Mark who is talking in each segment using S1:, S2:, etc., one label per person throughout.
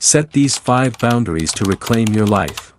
S1: Set these 5 boundaries to reclaim your life.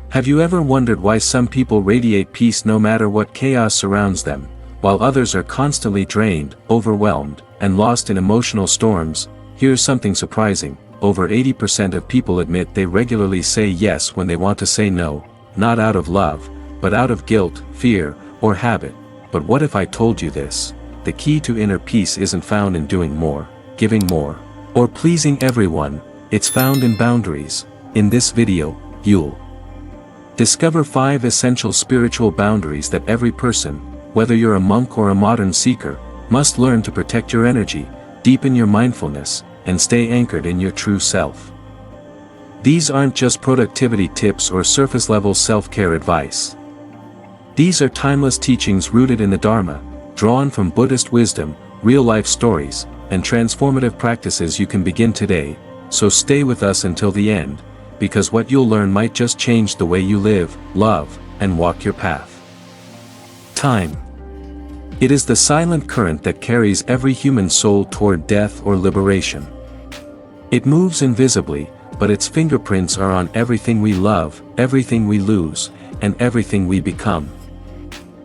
S1: Have you ever wondered why some people radiate peace no matter what chaos surrounds them, while others are constantly drained, overwhelmed, and lost in emotional storms? Here's something surprising: over 80% of people admit they regularly say yes when they want to say no, not out of love, but out of guilt, fear, or habit. But what if I told you this? The key to inner peace isn't found in doing more, giving more, or pleasing everyone. It's found in boundaries. In this video, you'll discover 5 essential spiritual boundaries that every person, whether you're a monk or a modern seeker, must learn to protect your energy, deepen your mindfulness, and stay anchored in your true self. These aren't just productivity tips or surface-level self-care advice. These are timeless teachings rooted in the Dharma, drawn from Buddhist wisdom, real-life stories, and transformative practices you can begin today. So stay with us until the end, because what you'll learn might just change the way you live, love, and walk your path. Time. It is the silent current that carries every human soul toward death or liberation. It moves invisibly, but its fingerprints are on everything we love, everything we lose, and everything we become.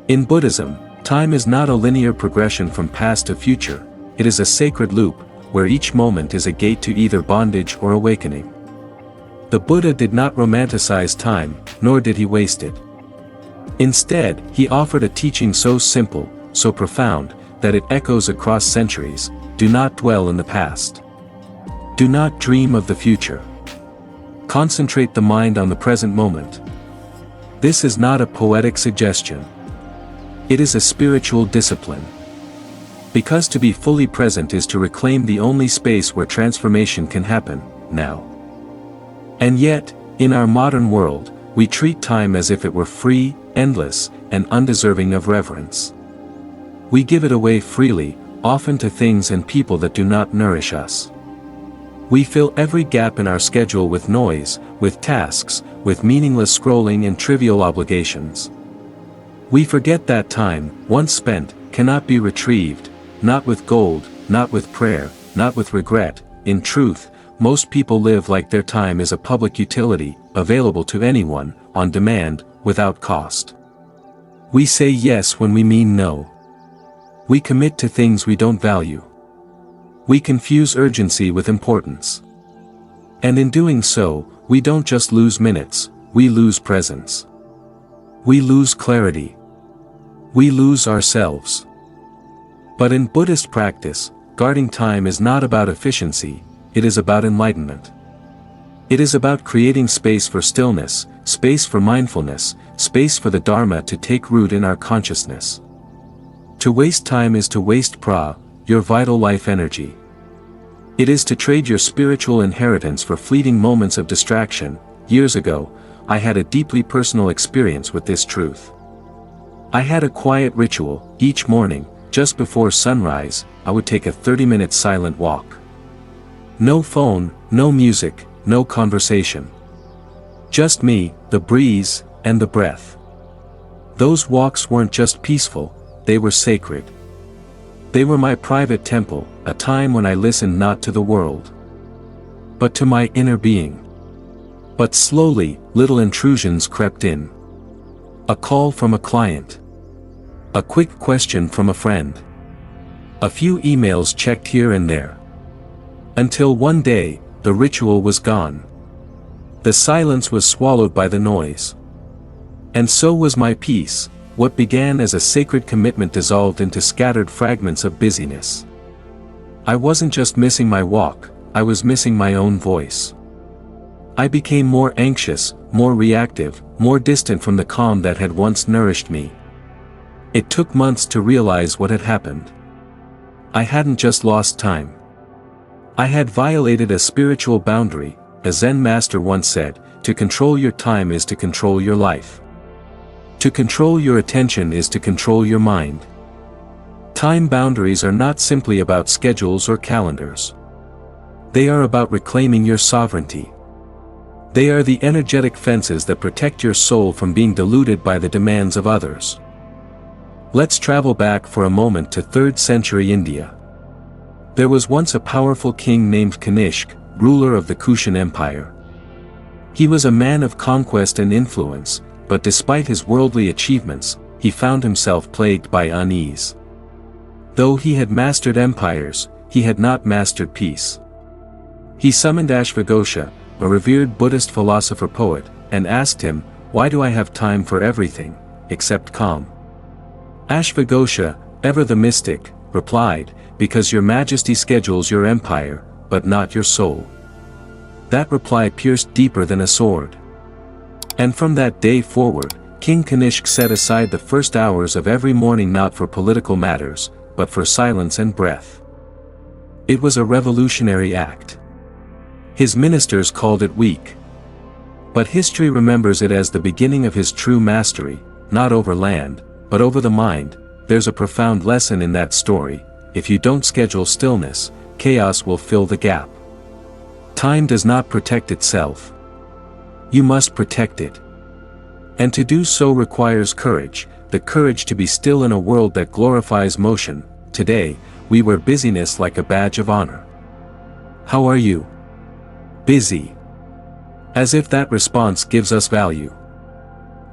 S1: In Buddhism, time is not a linear progression from past to future. It is a sacred loop, where each moment is a gate to either bondage or awakening. The Buddha did not romanticize time, nor did he waste it. Instead, he offered a teaching so simple, so profound, that it echoes across centuries: do not dwell in the past. Do not dream of the future. Concentrate the mind on the present moment. This is not a poetic suggestion. It is a spiritual discipline. Because to be fully present is to reclaim the only space where transformation can happen, now. And yet, in our modern world, we treat time as if it were free, endless, and undeserving of reverence. We give it away freely, often to things and people that do not nourish us. We fill every gap in our schedule with noise, with tasks, with meaningless scrolling and trivial obligations. We forget that time, once spent, cannot be retrieved, not with gold, not with prayer, not with regret. In truth, most people live like their time is a public utility, available to anyone, on demand, without cost. We say yes when we mean no. We commit to things we don't value. We confuse urgency with importance. And in doing so, we don't just lose minutes, we lose presence. We lose clarity. We lose ourselves. But in Buddhist practice, guarding time is not about efficiency, it is about enlightenment. It is about creating space for stillness, space for mindfulness, space for the Dharma to take root in our consciousness. To waste time is to waste your vital life energy. It is to trade your spiritual inheritance for fleeting moments of distraction. Years ago, I had a deeply personal experience with this truth. I had a quiet ritual. Each morning, just before sunrise, I would take a 30-minute silent walk. No phone, no music, no conversation. Just me, the breeze, and the breath. Those walks weren't just peaceful, they were sacred. They were my private temple, a time when I listened not to the world, but to my inner being. But slowly, little intrusions crept in. A call from a client. A quick question from a friend. A few emails checked here and there. Until one day, the ritual was gone. The silence was swallowed by the noise. And so was my peace. What began as a sacred commitment dissolved into scattered fragments of busyness. I wasn't just missing my walk, I was missing my own voice. I became more anxious, more reactive, more distant from the calm that had once nourished me. It took months to realize what had happened. I hadn't just lost time. I had violated a spiritual boundary. A Zen master once said, "To control your time is to control your life. To control your attention is to control your mind." Time boundaries are not simply about schedules or calendars. They are about reclaiming your sovereignty. They are the energetic fences that protect your soul from being diluted by the demands of others. Let's travel back for a moment to 3rd century India. There was once a powerful king named Kanishk, ruler of the Kushan Empire. He was a man of conquest and influence, but despite his worldly achievements, he found himself plagued by unease. Though he had mastered empires, he had not mastered peace. He summoned Ashvaghosha, a revered Buddhist philosopher-poet, and asked him, "Why do I have time for everything, except calm?" Ashvaghosha, ever the mystic, replied, "Because your majesty schedules your empire, but not your soul." That reply pierced deeper than a sword. And from that day forward, King Kanishk set aside the first hours of every morning not for political matters, but for silence and breath. It was a revolutionary act. His ministers called it weak. But history remembers it as the beginning of his true mastery, not over land, but over the mind. There's a profound lesson in that story: if you don't schedule stillness, chaos will fill the gap. Time does not protect itself. You must protect it. And to do so requires courage, the courage to be still in a world that glorifies motion. Today, we wear busyness like a badge of honor. How are you? Busy. As if that response gives us value.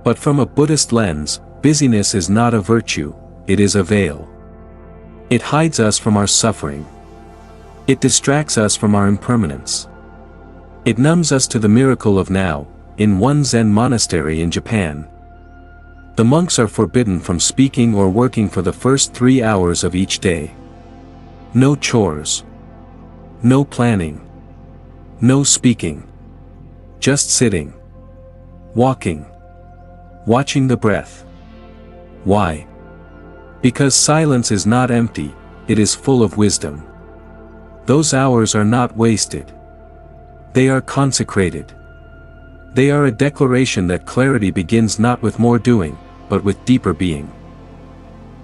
S1: But from a Buddhist lens, busyness is not a virtue, it is a veil. It hides us from our suffering. It distracts us from our impermanence. It numbs us to the miracle of now. In one Zen monastery in Japan, the monks are forbidden from speaking or working for the first 3 hours of each day. No chores. No planning. No speaking. Just sitting. Walking. Watching the breath. Why? Because silence is not empty, it is full of wisdom. Those hours are not wasted. They are consecrated. They are a declaration that clarity begins not with more doing, but with deeper being.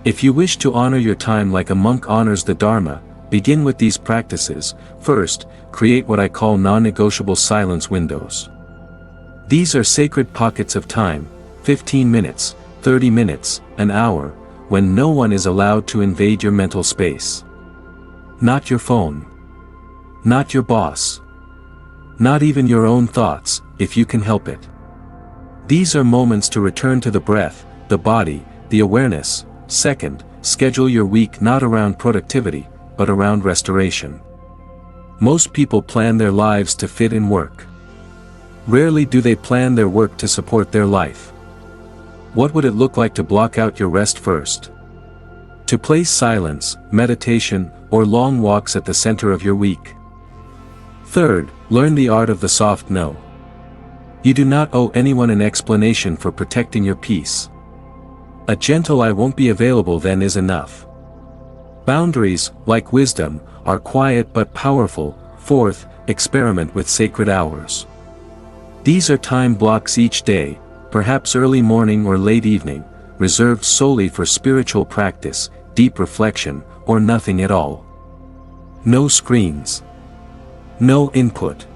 S1: If you wish to honor your time like a monk honors the Dharma, begin with these practices. First, create what I call non-negotiable silence windows. These are sacred pockets of time, 15 minutes, 30 minutes, an hour, when no one is allowed to invade your mental space. Not your phone. Not your boss. Not even your own thoughts, if you can help it. These are moments to return to the breath, the body, the awareness. Second, schedule your week not around productivity, but around restoration. Most people plan their lives to fit in work. Rarely do they plan their work to support their life. What would it look like to block out your rest first? To place silence, meditation, or long walks at the center of your week. Third, learn the art of the soft no. You do not owe anyone an explanation for protecting your peace. A gentle "I won't be available then" is enough. Boundaries, like wisdom, are quiet but powerful. Fourth, experiment with sacred hours. These are time blocks each day, perhaps early morning or late evening, reserved solely for spiritual practice, deep reflection, or nothing at all. No screens. No input.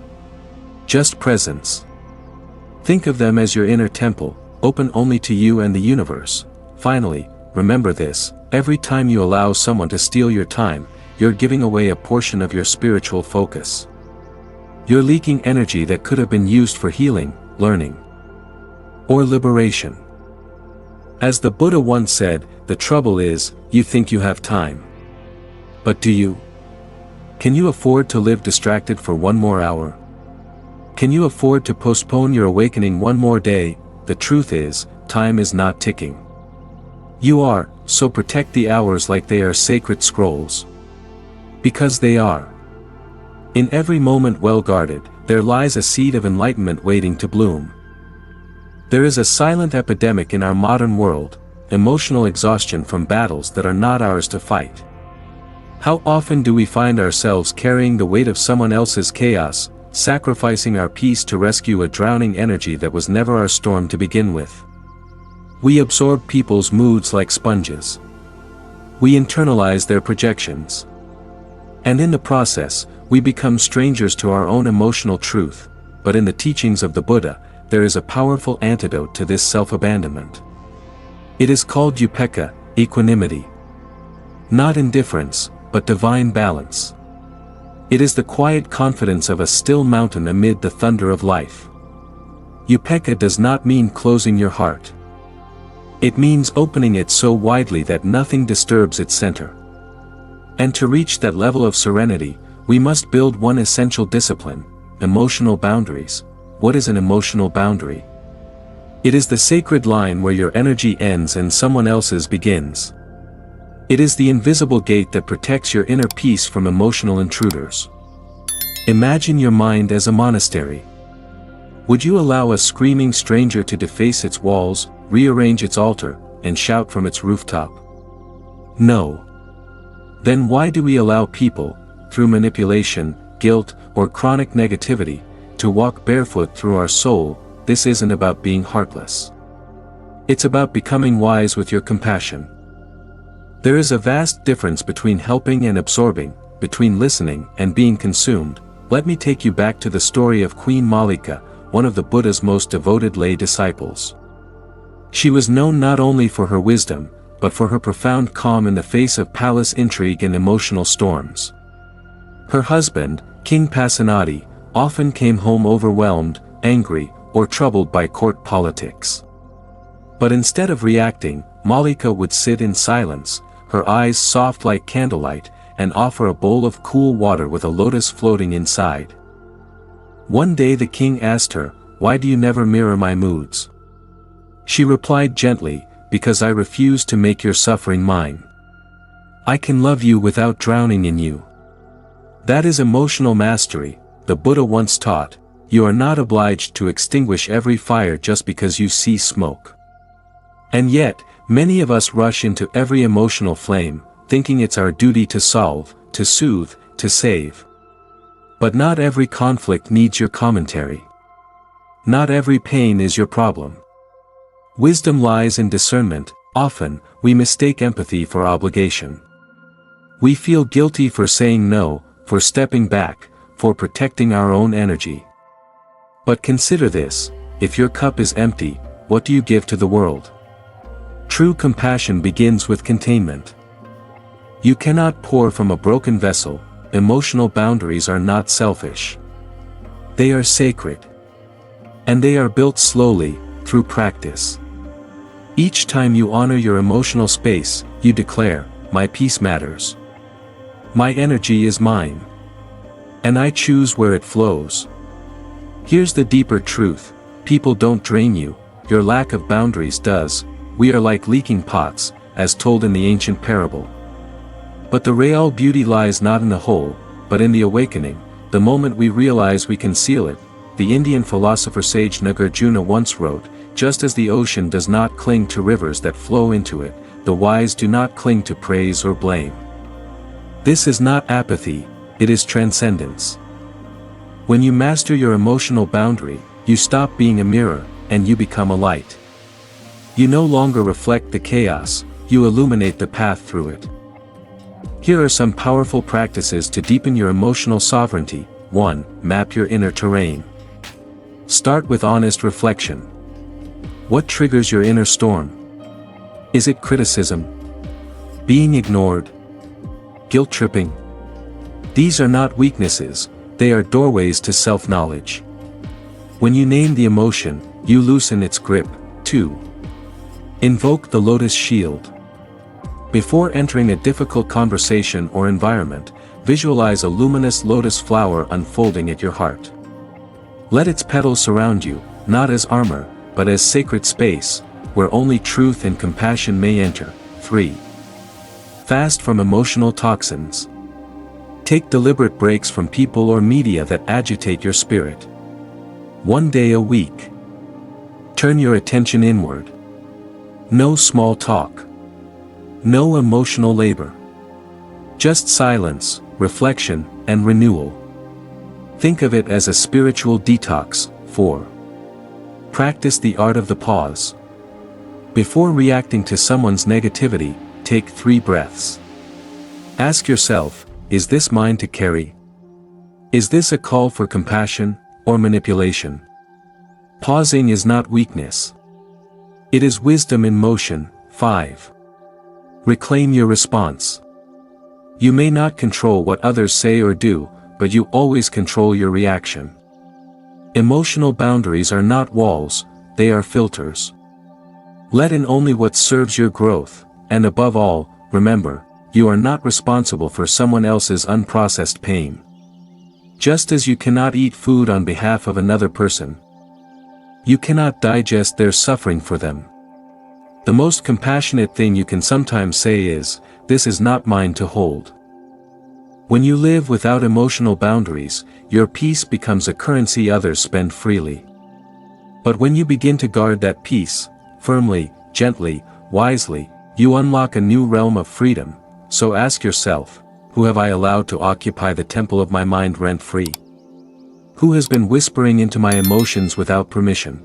S1: Just presence. Think of them as your inner temple, open only to you and the universe. Finally, remember this: every time you allow someone to steal your time, you're giving away a portion of your spiritual focus. You're leaking energy that could have been used for healing, learning, or liberation. As the Buddha once said, the trouble is, you think you have time. But do you? Can you afford to live distracted for one more hour? Can you afford to postpone your awakening one more day? The truth is, time is not ticking. You are, so protect the hours like they are sacred scrolls. Because they are. In every moment well guarded, there lies a seed of enlightenment waiting to bloom. There is a silent epidemic in our modern world, emotional exhaustion from battles that are not ours to fight. How often do we find ourselves carrying the weight of someone else's chaos, sacrificing our peace to rescue a drowning energy that was never our storm to begin with? We absorb people's moods like sponges. We internalize their projections. And in the process, we become strangers to our own emotional truth. But in the teachings of the Buddha, there is a powerful antidote to this self-abandonment. It is called Upekkhā, equanimity. Not indifference, but divine balance. It is the quiet confidence of a still mountain amid the thunder of life. Upekkhā does not mean closing your heart. It means opening it so widely that nothing disturbs its center. And to reach that level of serenity, we must build one essential discipline: emotional boundaries. What is an emotional boundary? It is the sacred line where your energy ends and someone else's begins. It is the invisible gate that protects your inner peace from emotional intruders. Imagine your mind as a monastery. Would you allow a screaming stranger to deface its walls, rearrange its altar, and shout from its rooftop? No. Then why do we allow people, through manipulation, guilt, or chronic negativity, to walk barefoot through our soul? This isn't about being heartless. It's about becoming wise with your compassion. There is a vast difference between helping and absorbing, between listening and being consumed. Let me take you back to the story of Queen Mallika, one of the Buddha's most devoted lay disciples. She was known not only for her wisdom, but for her profound calm in the face of palace intrigue and emotional storms. Her husband, King Pasenadi, often came home overwhelmed, angry, or troubled by court politics. But instead of reacting, Mallika would sit in silence, her eyes soft like candlelight, and offer a bowl of cool water with a lotus floating inside. One day the king asked her, "Why do you never mirror my moods?" She replied gently, "Because I refuse to make your suffering mine. I can love you without drowning in you." That is emotional mastery. The Buddha once taught, "You are not obliged to extinguish every fire just because you see smoke." And yet, many of us rush into every emotional flame, thinking it's our duty to solve, to soothe, to save. But not every conflict needs your commentary. Not every pain is your problem. Wisdom lies in discernment. Often, we mistake empathy for obligation. We feel guilty for saying no, for stepping back, for protecting our own energy. But consider this: if your cup is empty, what do you give to the world? True compassion begins with containment. You cannot pour from a broken vessel. Emotional boundaries are not selfish. They are sacred. And they are built slowly, through practice. Each time you honor your emotional space, you declare, "My peace matters. My energy is mine. And I choose where it flows." Here's the deeper truth: people don't drain you, your lack of boundaries does. We are like leaking pots, as told in the ancient parable. But the real beauty lies not in the hole, but in the awakening, the moment we realize we can seal it. The Indian philosopher sage Nagarjuna once wrote, "Just as the ocean does not cling to rivers that flow into it, the wise do not cling to praise or blame." This is not apathy, it is transcendence. When you master your emotional boundary, you stop being a mirror, and you become a light. You no longer reflect the chaos, you illuminate the path through it. Here are some powerful practices to deepen your emotional sovereignty. 1. Map your inner terrain. Start with honest reflection. What triggers your inner storm? Is it criticism? Being ignored? Guilt-tripping? These are not weaknesses, they are doorways to self-knowledge. When you name the emotion, you loosen its grip. 2. Invoke the lotus shield. Before entering a difficult conversation or environment, visualize a luminous lotus flower unfolding at your heart. Let its petals surround you, not as armor, but as sacred space, where only truth and compassion may enter. 3. Fast from emotional toxins. Take deliberate breaks from people or media that agitate your spirit. 1 day a week. Turn your attention inward. No small talk. No emotional labor. Just silence, reflection, and renewal. Think of it as a spiritual detox. 4. Practice the art of the pause. Before reacting to someone's negativity, take 3 breaths. Ask yourself, is this mine to carry? Is this a call for compassion, or manipulation? Pausing is not weakness. It is wisdom in motion. 5. Reclaim your response. You may not control what others say or do, but you always control your reaction. Emotional boundaries are not walls, they are filters. Let in only what serves your growth, and above all, remember, you are not responsible for someone else's unprocessed pain. Just as you cannot eat food on behalf of another person, you cannot digest their suffering for them. The most compassionate thing you can sometimes say is, "This is not mine to hold." When you live without emotional boundaries, your peace becomes a currency others spend freely. But when you begin to guard that peace, firmly, gently, wisely, you unlock a new realm of freedom. So ask yourself, who have I allowed to occupy the temple of my mind rent-free? Who has been whispering into my emotions without permission?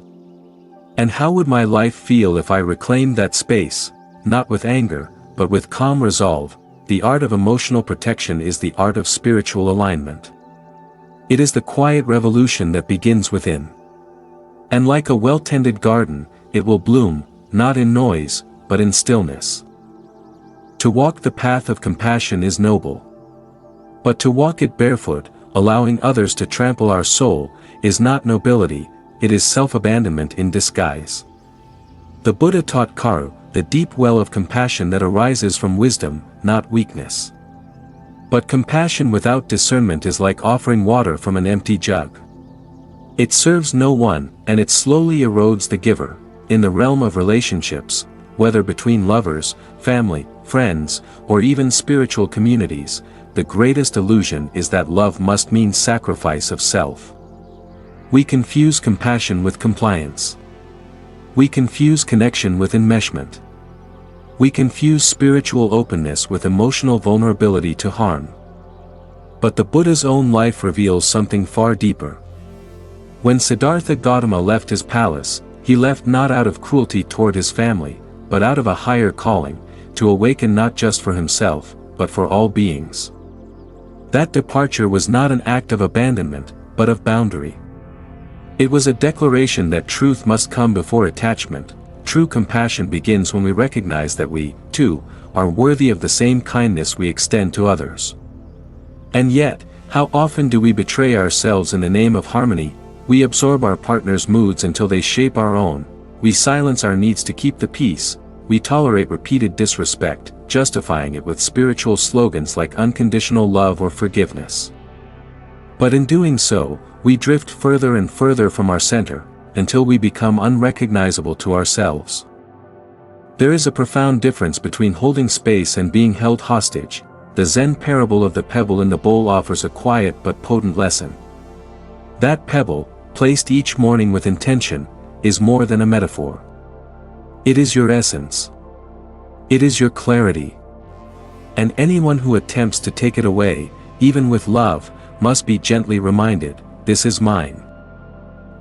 S1: And how would my life feel if I reclaimed that space, not with anger, but with calm resolve? The art of emotional protection is the art of spiritual alignment. It is the quiet revolution that begins within. And like a well-tended garden, it will bloom, not in noise, but in stillness. To walk the path of compassion is noble. But to walk it barefoot, allowing others to trample our soul, is not nobility, it is self-abandonment in disguise. The Buddha taught Karu, the deep well of compassion that arises from wisdom, not weakness. But compassion without discernment is like offering water from an empty jug. It serves no one, and it slowly erodes the giver. In the realm of relationships, whether between lovers, family, friends, or even spiritual communities, the greatest illusion is that love must mean sacrifice of self. We confuse compassion with compliance. We confuse connection with enmeshment. We confuse spiritual openness with emotional vulnerability to harm. But the Buddha's own life reveals something far deeper. When Siddhartha Gautama left his palace, he left not out of cruelty toward his family, but out of a higher calling, to awaken not just for himself, but for all beings. That departure was not an act of abandonment, but of boundary. It was a declaration that truth must come before attachment. True compassion begins when we recognize that we, too, are worthy of the same kindness we extend to others. And yet, how often do we betray ourselves in the name of harmony? We absorb our partner's moods until they shape our own. We silence our needs to keep the peace. We tolerate repeated disrespect, justifying it with spiritual slogans like unconditional love or forgiveness. But in doing so, we drift further and further from our center, until we become unrecognizable to ourselves. There is a profound difference between holding space and being held hostage. The Zen parable of the pebble in the bowl offers a quiet but potent lesson. That pebble, placed each morning with intention, is more than a metaphor. It is your essence. It is your clarity. And anyone who attempts to take it away, even with love, must be gently reminded, "This is mine."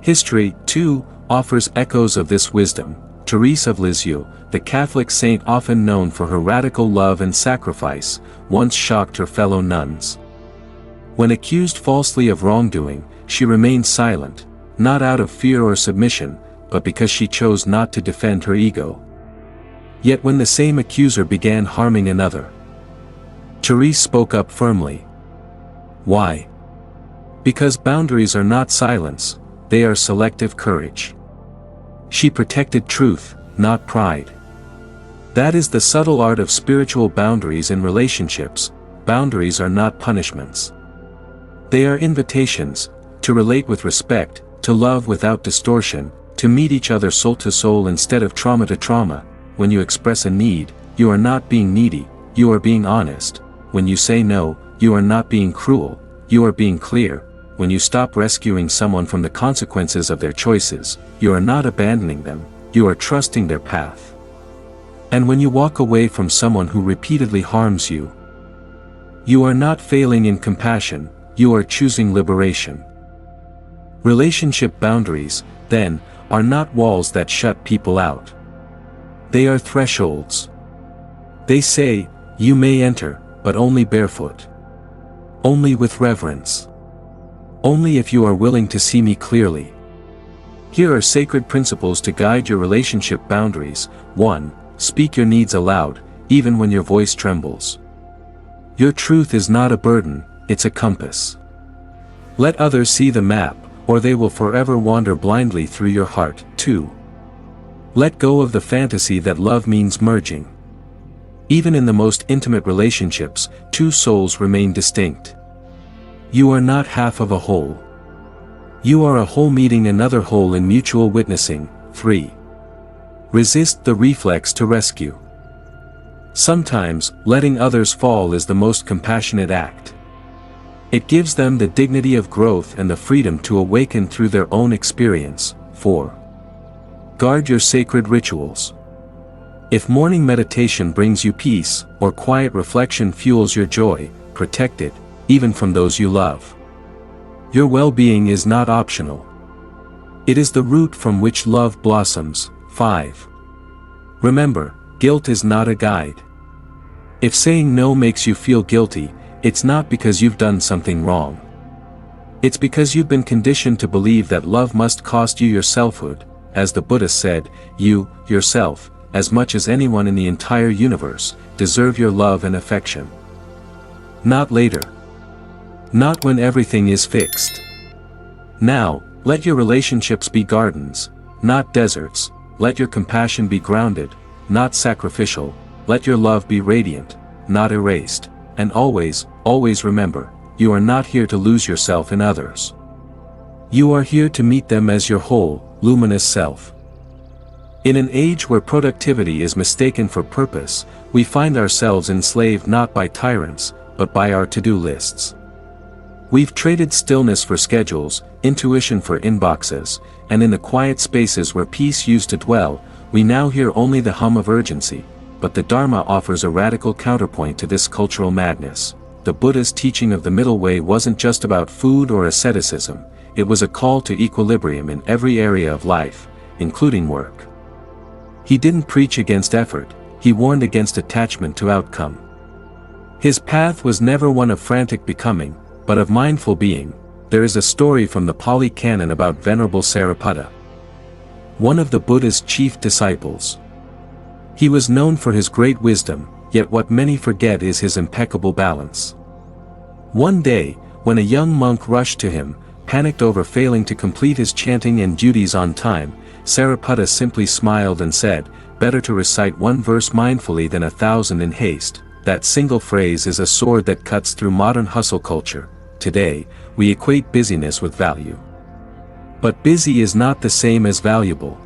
S1: History, too, offers echoes of this wisdom. Therese of Lisieux, the Catholic saint often known for her radical love and sacrifice, once shocked her fellow nuns. When accused falsely of wrongdoing, she remained silent, not out of fear or submission, but because she chose not to defend her ego. Yet when the same accuser began harming another, Therese spoke up firmly. Why? Because boundaries are not silence, they are selective courage. She protected truth, not pride. That is the subtle art of spiritual boundaries in relationships. Boundaries are not punishments. They are invitations, to relate with respect, to love without distortion, to meet each other soul to soul instead of trauma to trauma. When you express a need, you are not being needy, you are being honest. When you say no, you are not being cruel, you are being clear. When you stop rescuing someone from the consequences of their choices, you are not abandoning them, you are trusting their path. And when you walk away from someone who repeatedly harms you, you are not failing in compassion, you are choosing liberation. Relationship boundaries, then, are not walls that shut people out. They are thresholds. They say, "You may enter, but only barefoot. Only with reverence. Only if you are willing to see me clearly." Here are sacred principles to guide your relationship boundaries. 1. Speak your needs aloud, even when your voice trembles. Your truth is not a burden, it's a compass. Let others see the map, or they will forever wander blindly through your heart. 2. Let go of the fantasy that love means merging. Even in the most intimate relationships, two souls remain distinct. You are not half of a whole. You are a whole meeting another whole in mutual witnessing. 3. Resist the reflex to rescue. Sometimes, letting others fall is the most compassionate act. It gives them the dignity of growth and the freedom to awaken through their own experience. 4. Guard your sacred rituals. If morning meditation brings you peace, or quiet reflection fuels your joy, protect it, even from those you love. Your well-being is not optional. It is the root from which love blossoms. 5. Remember, guilt is not a guide. If saying no makes you feel guilty, it's not because you've done something wrong. It's because you've been conditioned to believe that love must cost you your selfhood. As the Buddha said, you, yourself, as much as anyone in the entire universe, deserve your love and affection. Not later. Not when everything is fixed. Now, let your relationships be gardens, not deserts. Let your compassion be grounded, not sacrificial. Let your love be radiant, not erased. And always, always remember, you are not here to lose yourself in others. You are here to meet them as your whole, luminous self. In an age where productivity is mistaken for purpose, we find ourselves enslaved not by tyrants, but by our to-do lists. We've traded stillness for schedules, intuition for inboxes, and in the quiet spaces where peace used to dwell, we now hear only the hum of urgency. But the Dharma offers a radical counterpoint to this cultural madness. The Buddha's teaching of the middle way wasn't just about food or asceticism, it was a call to equilibrium in every area of life, including work. He didn't preach against effort, he warned against attachment to outcome. His path was never one of frantic becoming, but of mindful being. There is a story from the Pali Canon about Venerable Sariputta, one of the Buddha's chief disciples. He was known for his great wisdom, yet what many forget is his impeccable balance. One day, when a young monk rushed to him, panicked over failing to complete his chanting and duties on time, Sariputta simply smiled and said, "Better to recite one verse mindfully than 1,000 in haste." That single phrase is a sword that cuts through modern hustle culture. Today, we equate busyness with value. But busy is not the same as valuable.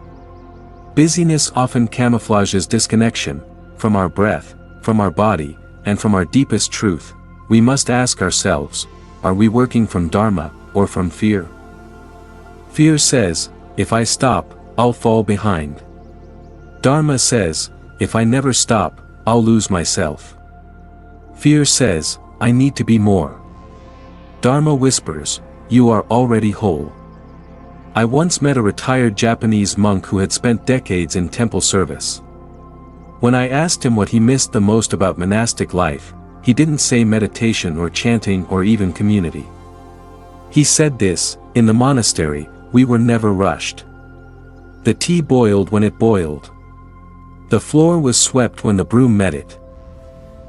S1: Busyness often camouflages disconnection, from our breath, from our body, and from our deepest truth. We must ask ourselves, are we working from Dharma, or from fear? Fear says, if I stop, I'll fall behind. Dharma says, if I never stop, I'll lose myself. Fear says, I need to be more. Dharma whispers, you are already whole. I once met a retired Japanese monk who had spent decades in temple service. When I asked him what he missed the most about monastic life, he didn't say meditation or chanting or even community. He said this, in the monastery, we were never rushed. The tea boiled when it boiled. The floor was swept when the broom met it.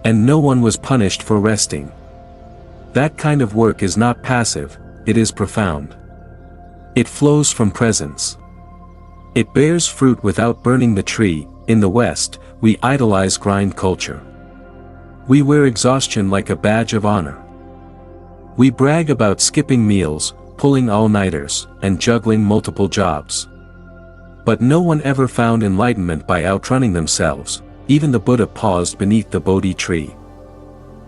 S1: And no one was punished for resting. That kind of work is not passive, it is profound. It flows from presence. It bears fruit without burning the tree. In the West, we idolize grind culture. We wear exhaustion like a badge of honor. We brag about skipping meals, pulling all-nighters, and juggling multiple jobs. But no one ever found enlightenment by outrunning themselves. Even the Buddha paused beneath the Bodhi tree.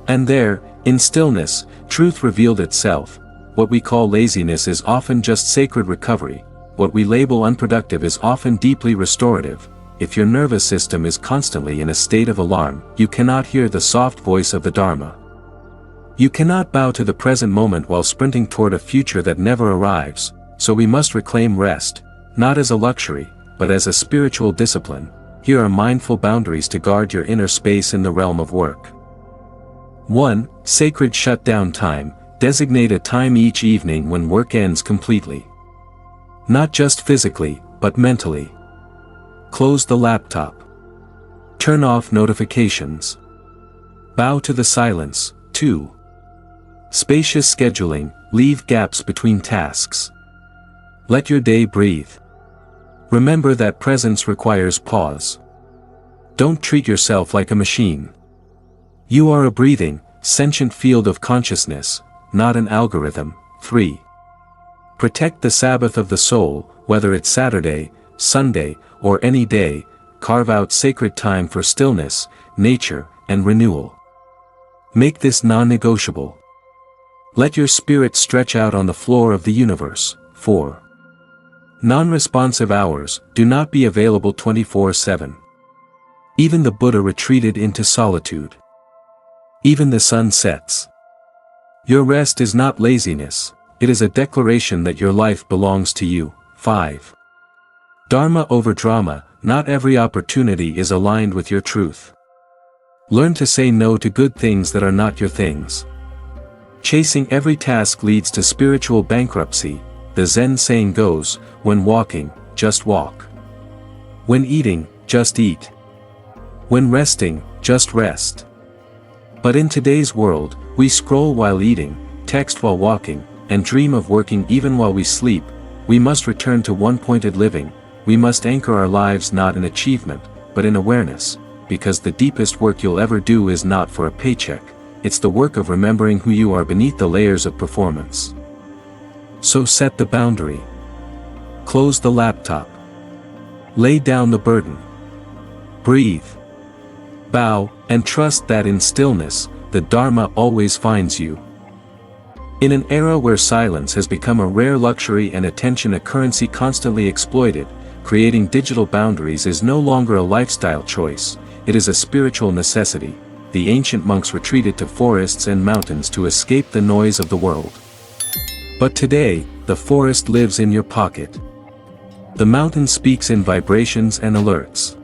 S1: And there, in stillness, truth revealed itself. What we call laziness is often just sacred recovery. What we label unproductive is often deeply restorative. If your nervous system is constantly in a state of alarm, you cannot hear the soft voice of the Dharma. You cannot bow to the present moment while sprinting toward a future that never arrives. So we must reclaim rest, not as a luxury, but as a spiritual discipline. Here are mindful boundaries to guard your inner space in the realm of work. 1. Sacred shutdown time. Designate a time each evening when work ends completely. Not just physically, but mentally. Close the laptop. Turn off notifications. Bow to the silence. 2. Spacious scheduling, leave gaps between tasks. Let your day breathe. Remember that presence requires pause. Don't treat yourself like a machine. You are a breathing, sentient field of consciousness, not an algorithm. 3. Protect the Sabbath of the soul, whether it's Saturday, Sunday, or any day. Carve out sacred time for stillness, nature, and renewal. Make this non-negotiable. Let your spirit stretch out on the floor of the universe. 4. Non-responsive hours, do not be available 24/7. Even the Buddha retreated into solitude. Even the sun sets. Your rest is not laziness, it is a declaration that your life belongs to you. 5. Dharma over drama, not every opportunity is aligned with your truth. Learn to say no to good things that are not your things. Chasing every task leads to spiritual bankruptcy. The Zen saying goes, when walking, just walk. When eating, just eat. When resting, just rest. But in today's world, we scroll while eating, text while walking, and dream of working even while we sleep. We must return to one-pointed living. We must anchor our lives not in achievement, but in awareness, because the deepest work you'll ever do is not for a paycheck, it's the work of remembering who you are beneath the layers of performance. So set the boundary. Close the laptop. Lay down the burden. Breathe. Bow, and trust that in stillness, the Dharma always finds you. In an era where silence has become a rare luxury and attention a currency constantly exploited, creating digital boundaries is no longer a lifestyle choice, it is a spiritual necessity. The ancient monks retreated to forests and mountains to escape the noise of the world. But today, the forest lives in your pocket. The mountain speaks in vibrations and alerts.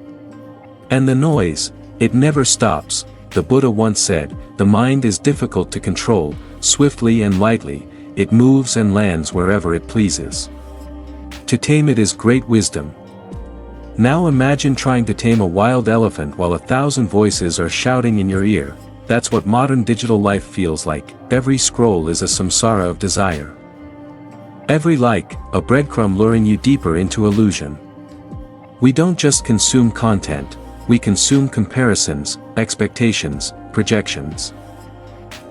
S1: And the noise, it never stops. The Buddha once said, the mind is difficult to control, swiftly and lightly, it moves and lands wherever it pleases. To tame it is great wisdom. Now imagine trying to tame a wild elephant while 1,000 voices are shouting in your ear. That's what modern digital life feels like. Every scroll is a samsara of desire. Every like, a breadcrumb luring you deeper into illusion. We don't just consume content, we consume comparisons, expectations, projections.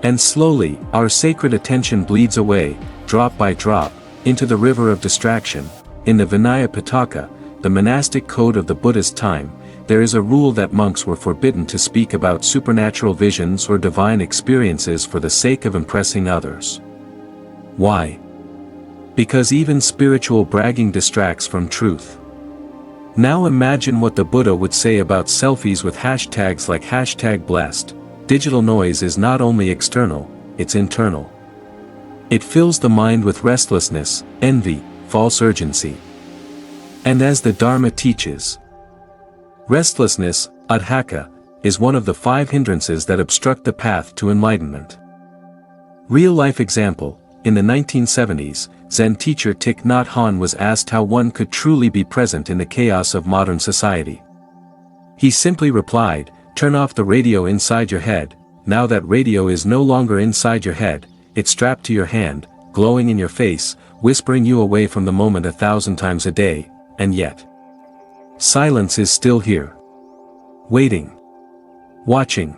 S1: And slowly, our sacred attention bleeds away, drop by drop, into the river of distraction. In the Vinaya Pitaka, the monastic code of the Buddhist time, there is a rule that monks were forbidden to speak about supernatural visions or divine experiences for the sake of impressing others. Why? Because even spiritual bragging distracts from truth. Now imagine what the Buddha would say about selfies with hashtags like #blessed. Digital noise is not only external, it's internal. It fills the mind with restlessness, envy, false urgency. And as the Dharma teaches, restlessness, Upekkhā, is one of the 5 hindrances that obstruct the path to enlightenment. Real-life example, in the 1970s, Zen teacher Thich Nhat Hanh was asked how one could truly be present in the chaos of modern society. He simply replied, turn off the radio inside your head. Now that radio is no longer inside your head, it's strapped to your hand, glowing in your face, whispering you away from the moment 1,000 times a day, and yet silence is still here. Waiting. Watching.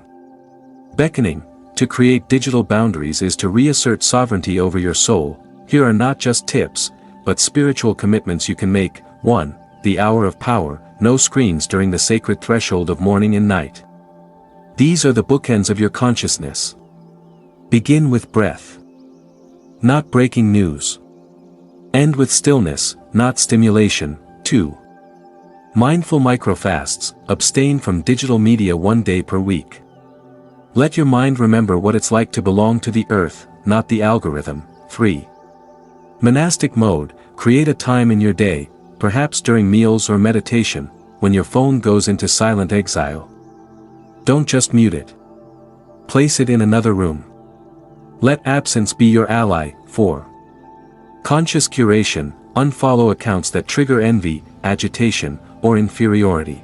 S1: Beckoning. To create digital boundaries is to reassert sovereignty over your soul. Here are not just tips, but spiritual commitments you can make. 1. The hour of power, no screens during the sacred threshold of morning and night. These are the bookends of your consciousness. Begin with breath. Not breaking news. End with stillness, not stimulation. 2. Mindful microfasts, abstain from digital media 1 day per week. Let your mind remember what it's like to belong to the earth, not the algorithm. 3. Monastic mode, create a time in your day, perhaps during meals or meditation, when your phone goes into silent exile. Don't just mute it. Place it in another room. Let absence be your ally. 4. Conscious curation, unfollow accounts that trigger envy, agitation, or inferiority.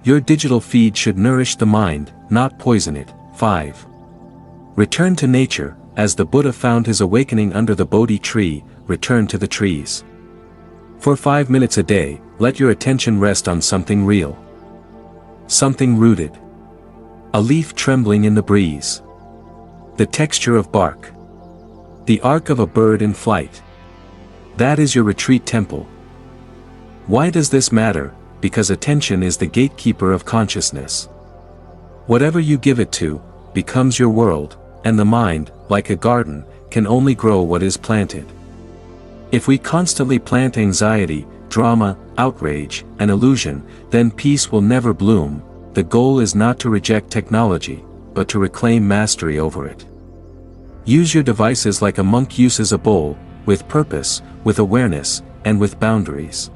S1: Your digital feed should nourish the mind, not poison it. 5. Return to nature, as the Buddha found his awakening under the Bodhi tree, return to the trees. For 5 minutes a day, let your attention rest on something real. Something rooted. A leaf trembling in the breeze. The texture of bark. The arc of a bird in flight. That is your retreat temple. Why does this matter? Because attention is the gatekeeper of consciousness. Whatever you give it to, becomes your world, and the mind, like a garden, can only grow what is planted. If we constantly plant anxiety, drama, outrage, and illusion, then peace will never bloom. The goal is not to reject technology, but to reclaim mastery over it. Use your devices like a monk uses a bowl, with purpose, with awareness, and with boundaries.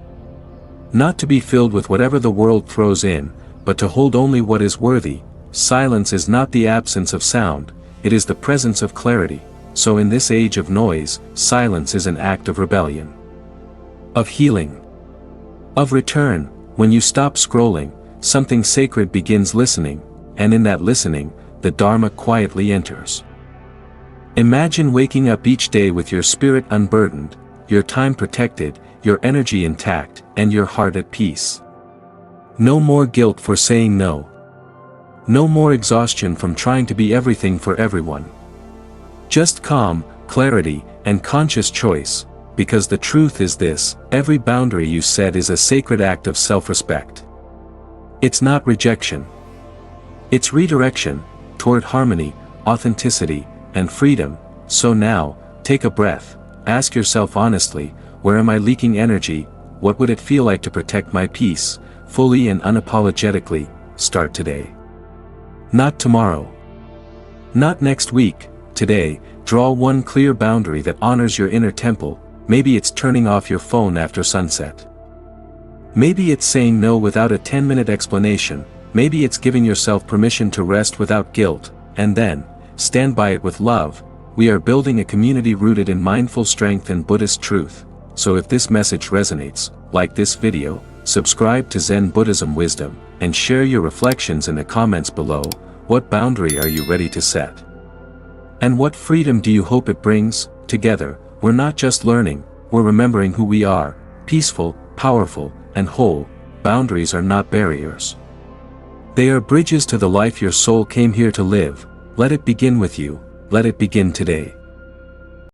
S1: Not to be filled with whatever the world throws in, but to hold only what is worthy. Silence is not the absence of sound, it is the presence of clarity. So in this age of noise, silence is an act of rebellion. Of healing. Of return. When you stop scrolling, something sacred begins listening, and in that listening, the Dharma quietly enters. Imagine waking up each day with your spirit unburdened, your time protected, your energy intact, and your heart at peace. No more guilt for saying no. No more exhaustion from trying to be everything for everyone. Just calm, clarity, and conscious choice, because the truth is this: every boundary you set is a sacred act of self-respect. It's not rejection. It's redirection, toward harmony, authenticity, and freedom. So now, take a breath, ask yourself honestly, where am I leaking energy? What would it feel like to protect my peace, fully and unapologetically? Start today. Not tomorrow. Not next week. Today, draw one clear boundary that honors your inner temple. Maybe it's turning off your phone after sunset. Maybe it's saying no without a 10-minute explanation. Maybe it's giving yourself permission to rest without guilt, and then, stand by it with love. We are building a community rooted in mindful strength and Buddhist truth. So if this message resonates, like this video, subscribe to Zen Buddhism Wisdom, and share your reflections in the comments below. What boundary are you ready to set? And what freedom do you hope it brings? Together, we're not just learning, we're remembering who we are: peaceful, powerful, and whole. Boundaries are not barriers. They are bridges to the life your soul came here to live. Let it begin with you. Let it begin today.